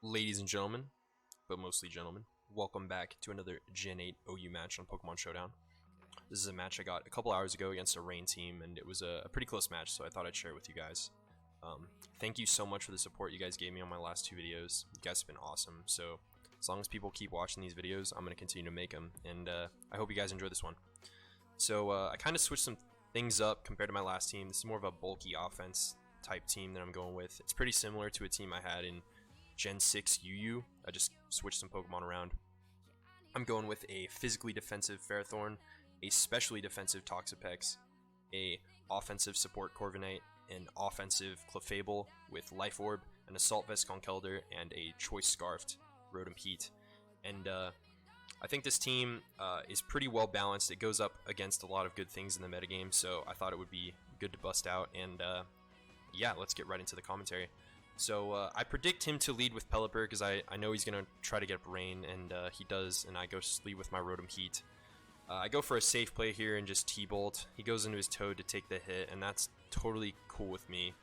Ladies and gentlemen, but mostly gentlemen, welcome back to another Gen 8 OU match on Pokemon Showdown. This is a match I got a couple hours ago against a rain team, and it was a pretty close match, so I thought I'd share it with you guys. Thank you so much for the support you guys gave me on my last two videos. You guys have been awesome, so as long as people keep watching these videos, I'm going to continue to make them, and I hope you guys enjoy this one. So I kind of switched some things up compared to my last team. This is more of a bulky offense type team that I'm going with. It's pretty similar to a team I had in Gen 6 UU. I just switched some Pokemon around. I'm going with a physically defensive Ferrothorn, a specially defensive Toxapex, a offensive support Corviknight, an offensive Clefable with Life Orb, an Assault Vest Conkeldurr, and a Choice Scarfed Rotom-Heat. And I think this team is pretty well balanced. It goes up against a lot of good things in the metagame, so I thought it would be good to bust out. And yeah, let's get right into the commentary. So I predict him to lead with Pelipper because I know he's going to try to get up Rain, and he does, and I go lead with my Rotom-Heat. I go for a safe play here and just T-Bolt. He goes into his Toad to take the hit, and that's totally cool with me.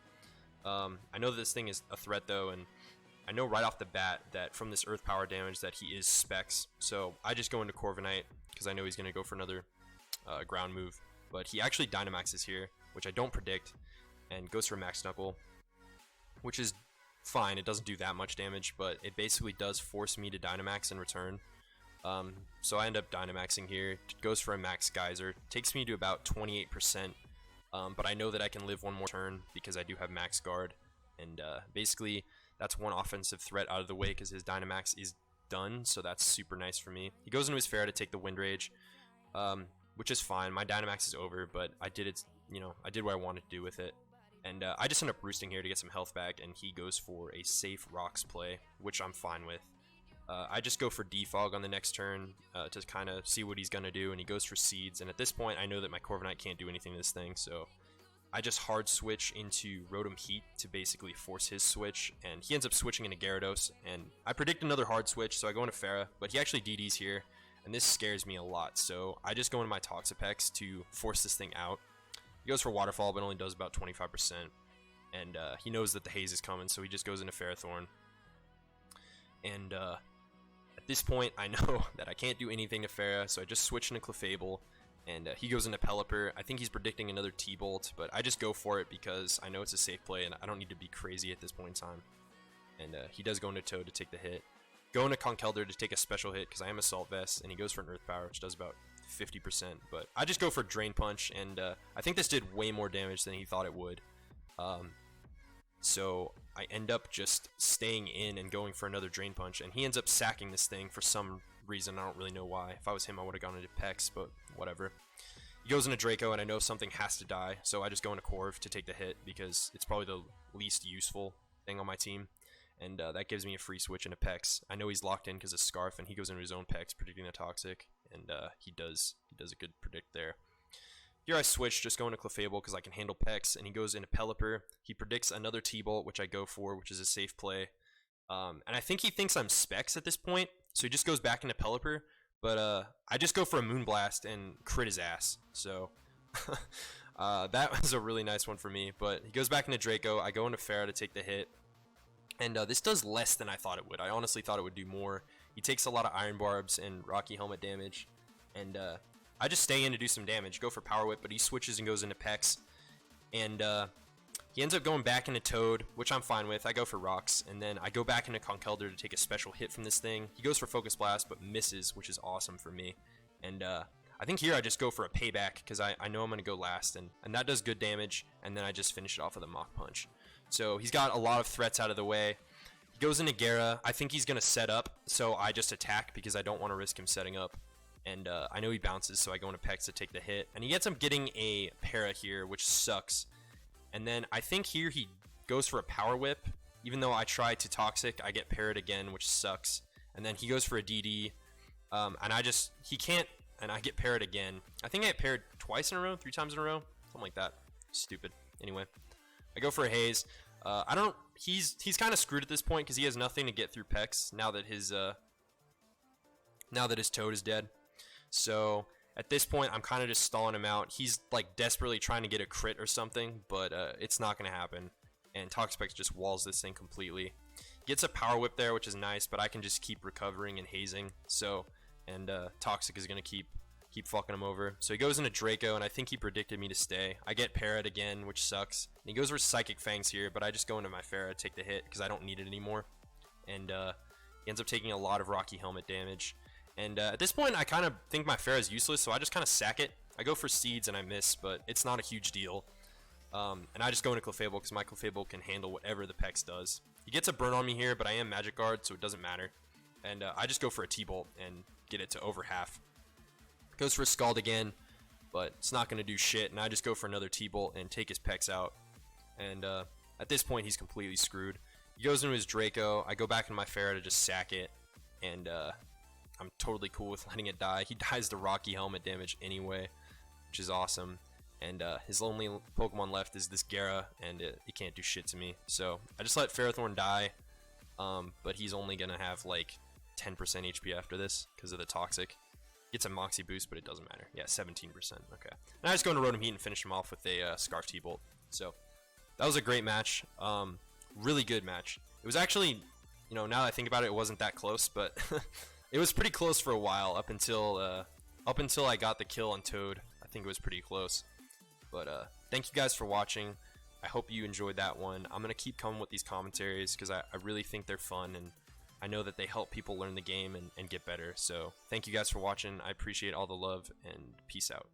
I know that this thing is a threat though, and I know right off the bat that from this Earth Power damage that he is Specs, so I just go into Corviknight because I know he's going to go for another ground move. But he actually Dynamaxes here, which I don't predict, and goes for a Max Knuckle, which is fine. It doesn't do that much damage, but it basically does force me to Dynamax in return. So I end up Dynamaxing here. It goes for a Max Geyser. Takes me to about 28%, but I know that I can live one more turn because I do have Max Guard. And basically, that's one offensive threat out of the way because his Dynamax is done, so that's super nice for me. He goes into his Fair to take the Wind Rage, which is fine. My Dynamax is over, but I did it. I did what I wanted to do with it. And I just end up roosting here to get some health back, and he goes for a safe Rocks play, which I'm fine with. I just go for Defog on the next turn to kind of see what he's going to do, and he goes for Seeds. And at this point, I know that my Corviknight can't do anything to this thing, so I just hard switch into Rotom-Heat to basically force his switch, and he ends up switching into Gyarados, and I predict another hard switch, so I go into Farah, but he actually DDs here, and this scares me a lot, so I just go into my Toxapex to force this thing out. He goes for Waterfall, but only does about 25%, and he knows that the Haze is coming, so he just goes into Ferrothorn. And at this point, I know that I can't do anything to Farah, so I just switch into Clefable, and he goes into Pelipper. I think he's predicting another T-Bolt, but I just go for it because I know it's a safe play, and I don't need to be crazy at this point in time. And he does go into Toad to take the hit. Go into Conkeldurr to take a special hit because I am Assault Vest, and he goes for an Earth Power, which does about 50%, but I just go for Drain Punch, and I think this did way more damage than he thought it would. So I end up just staying in and going for another Drain Punch, and he ends up sacking this thing for some reason. I don't really know why. If I was him, I would have gone into Pex, but whatever. He goes into Draco, and I know something has to die, so I just go into Corv to take the hit because it's probably the least useful thing on my team. And that gives me a free switch into Pex. I know he's locked in because of Scarf, and he goes into his own Pex, predicting the Toxic, and he does a good predict there. Here I switch, just going to Clefable because I can handle Pex, and he goes into Pelipper. He predicts another T-Bolt, which I go for, which is a safe play. And I think he thinks I'm Specs at this point, so he just goes back into Pelipper. But I just go for a Moonblast and crit his ass. So that was a really nice one for me. But he goes back into Draco. I go into Farah to take the hit. And this does less than I thought it would. I honestly thought it would do more. He takes a lot of Iron Barbs and Rocky Helmet damage. And I just stay in to do some damage. Go for Power Whip, but he switches and goes into Pex. And he ends up going back into Toad, which I'm fine with. I go for Rocks. And then I go back into Conkeldurr to take a special hit from this thing. He goes for Focus Blast, but misses, which is awesome for me. And I think here I just go for a Payback, because I know I'm going to go last. And that does good damage. And then I just finish it off with a Mach Punch. So he's got a lot of threats out of the way. He goes into Gyara. I think he's going to set up, so I just attack because I don't want to risk him setting up. And I know he bounces, so I go into Pex to take the hit. And he ends up getting a Para here, which sucks. And then I think here he goes for a Power Whip. Even though I try to Toxic, I get parried again, which sucks. And then he goes for a DD. And he can't, and I get parried again. I think I get parried twice in a row, 3 times in a row. Something like that. Stupid. Anyway. I go for a Haze. He's kind of screwed at this point because he has nothing to get through Pex now that his Toad is dead. So at this point, I'm kind of just stalling him out. He's like desperately trying to get a crit or something, but it's not gonna happen. And Toxapex just walls this thing completely. Gets a Power Whip there, which is nice, but I can just keep recovering and hazing. So, and THICC is gonna keep fucking him over. So he goes into Draco, and I think he predicted me to stay. I get Parrot again, which sucks. And he goes for Psychic Fangs here, but I just go into my Farah, take the hit because I don't need it anymore. And he ends up taking a lot of Rocky Helmet damage. And at this point, I kind of think my Farah is useless, so I just kind of sack it. I go for Seeds and I miss, but it's not a huge deal. And I just go into Clefable because my Clefable can handle whatever the Pex does. He gets a burn on me here, but I am Magic Guard, so it doesn't matter. And I just go for a T-Bolt and get it to over half. Goes for a Scald again, but it's not going to do shit. And I just go for another T-Bolt and take his Pex out. And at this point, he's completely screwed. He goes into his Draco. I go back into my Farah to just sack it. And I'm totally cool with letting it die. He dies to Rocky Helmet damage anyway, which is awesome. And his only Pokemon left is this Gara, and it can't do shit to me. So I just let Ferrothorn die, but he's only going to have like 10% HP after this because of the Toxic. Gets a Moxie boost, but it doesn't matter. Yeah, 17%. Okay. And I just go into Rotom-Heat and finish him off with a Scarf T-Bolt. So that was a great match. Really good match. It was actually, you know, now that I think about it, it wasn't that close, but it was pretty close for a while up until I got the kill on Toad. I think it was pretty close. But thank you guys for watching. I hope you enjoyed that one. I'm going to keep coming with these commentaries because I really think they're fun, and I know that they help people learn the game and get better. So thank you guys for watching. I appreciate all the love, and peace out.